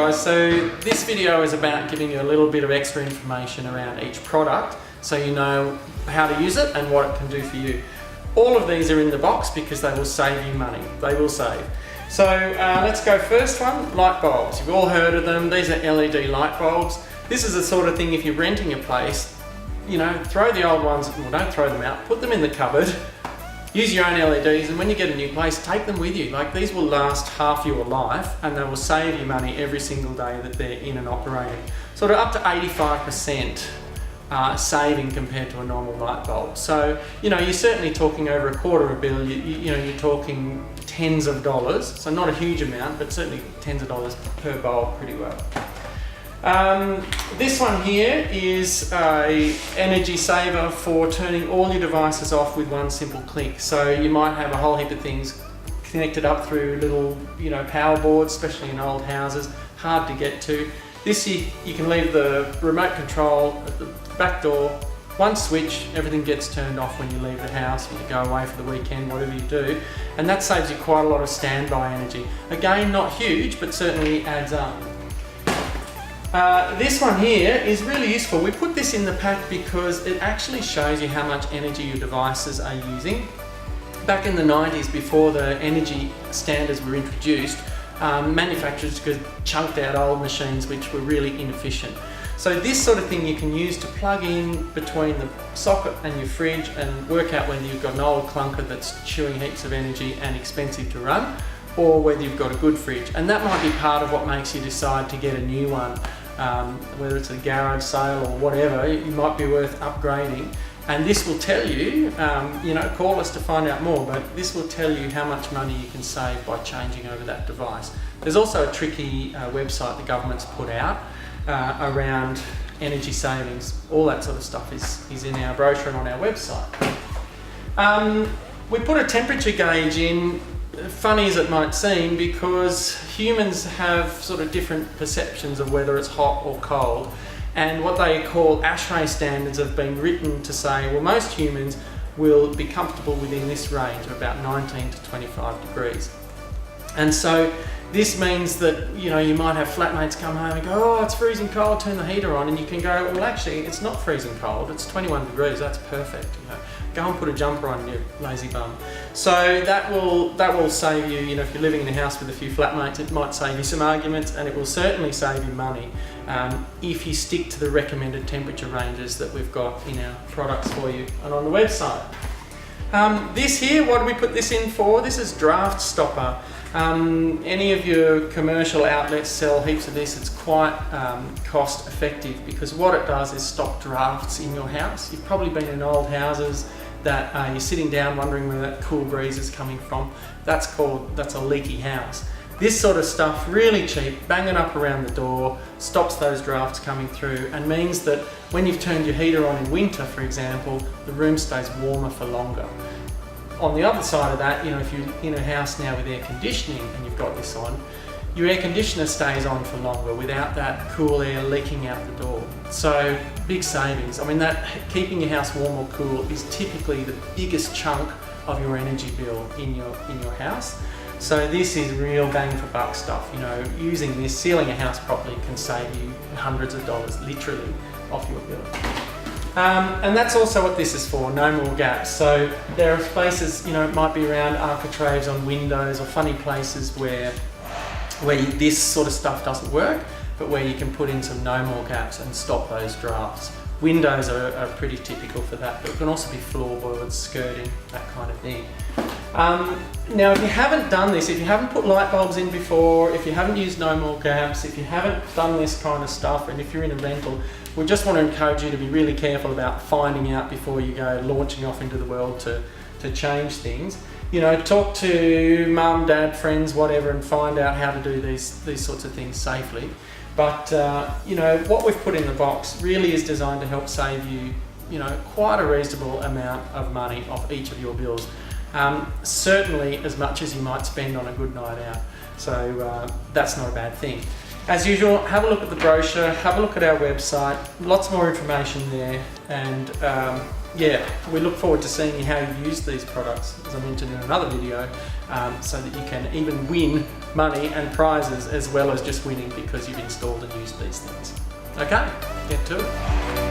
guys, so this video is about giving you a little bit of extra information around each product so you know how to use it and what it can do for you. All of these are in the box because they will save you money. They will save. So let's go first one, light bulbs. You've all heard of them. These are LED light bulbs. This is the sort of thing, if you're renting a place, you know, throw the old ones, well, don't throw them out, put them in the cupboard, use your own LEDs, and when you get a new place, take them with you. Like, these will last half your life and they will save you money every single day that they're in and operating. Sort of up to 85% saving compared to a normal light bulb. So, you know, you're certainly talking over $250 a bill. You know, you're talking tens of dollars. So not a huge amount, but certainly tens of dollars per bulb pretty well. This one here is a energy saver for turning all your devices off with one simple click. So you might have a whole heap of things connected up through little, you know, power boards, especially in old houses, hard to get to. This you can leave the remote control at the back door, one switch, everything gets turned off when you leave the house, when you go away for the weekend, whatever you do, and that saves you quite a lot of standby energy. Again, not huge, but certainly adds up. This one here is really useful. We put this in the pack because it actually shows you how much energy your devices are using. Back in the 90s, before the energy standards were introduced, manufacturers could chunked out old machines which were really inefficient. So this sort of thing you can use to plug in between the socket and your fridge and work out whether you've got an old clunker that's chewing heaps of energy and expensive to run, or whether you've got a good fridge. And that might be part of what makes you decide to get a new one. Whether it's a garage sale or whatever, it might be worth upgrading. And this will tell you, you know, call us to find out more, but this will tell you how much money you can save by changing over that device. There's also a tricky website the government's put out around energy savings. All that sort of stuff is in our brochure and on our website. We put a temperature gauge in, funny as it might seem, because humans have sort of different perceptions of whether it's hot or cold. And what they call ASHRAE standards have been written to say, well, most humans will be comfortable within this range of about 19 to 25 degrees. And so this means that, you know, you might have flatmates come home and go, oh, it's freezing cold, turn the heater on, and you can go, well, actually, it's not freezing cold, it's 21 degrees, that's perfect. You know, go and put a jumper on, you lazy bum. So that will save you, you know, if you're living in a house with a few flatmates, it might save you some arguments, and it will certainly save you money if you stick to the recommended temperature ranges that we've got in our products for you and on the website. This here, what do we put this in for? This is draft stopper. Any of your commercial outlets sell heaps of this. It's quite cost effective because what it does is stop drafts in your house. You've probably been in old houses that you're sitting down wondering where that cool breeze is coming from. That's a leaky house. This sort of stuff, really cheap, bang it up around the door, stops those drafts coming through, and means that when you've turned your heater on in winter, for example, the room stays warmer for longer. On the other side of that, you know, if you're in a house now with air conditioning and you've got this on, your air conditioner stays on for longer without that cool air leaking out the door. So big savings. I mean, that keeping your house warm or cool is typically the biggest chunk of your energy bill in your house. So this is real bang for buck stuff. You know, using this, sealing a house properly can save you hundreds of dollars, literally, off your bill. And that's also what this is for, no more gaps. So there are places, you know, it might be around architraves on windows or funny places where this sort of stuff doesn't work, but where you can put in some no more gaps and stop those drafts. Windows are pretty typical for that, but it can also be floorboards, skirting, that kind of thing. Now, if you haven't done this, if you haven't put light bulbs in before, if you haven't used no more gaps, if you haven't done this kind of stuff, and if you're in a rental, we just want to encourage you to be really careful about finding out before you go launching off into the world to change things. You know, talk to mum, dad, friends, whatever, and find out how to do these sorts of things safely. But you know, what we've put in the box really is designed to help save you, you know, quite a reasonable amount of money off each of your bills. Certainly as much as you might spend on a good night out. So that's not a bad thing. As usual, have a look at the brochure, have a look at our website, lots more information there, and yeah, we look forward to seeing how you use these products, as I mentioned in another video, so that you can even win money and prizes, as well as just winning because you've installed and used these things. Okay, get to it.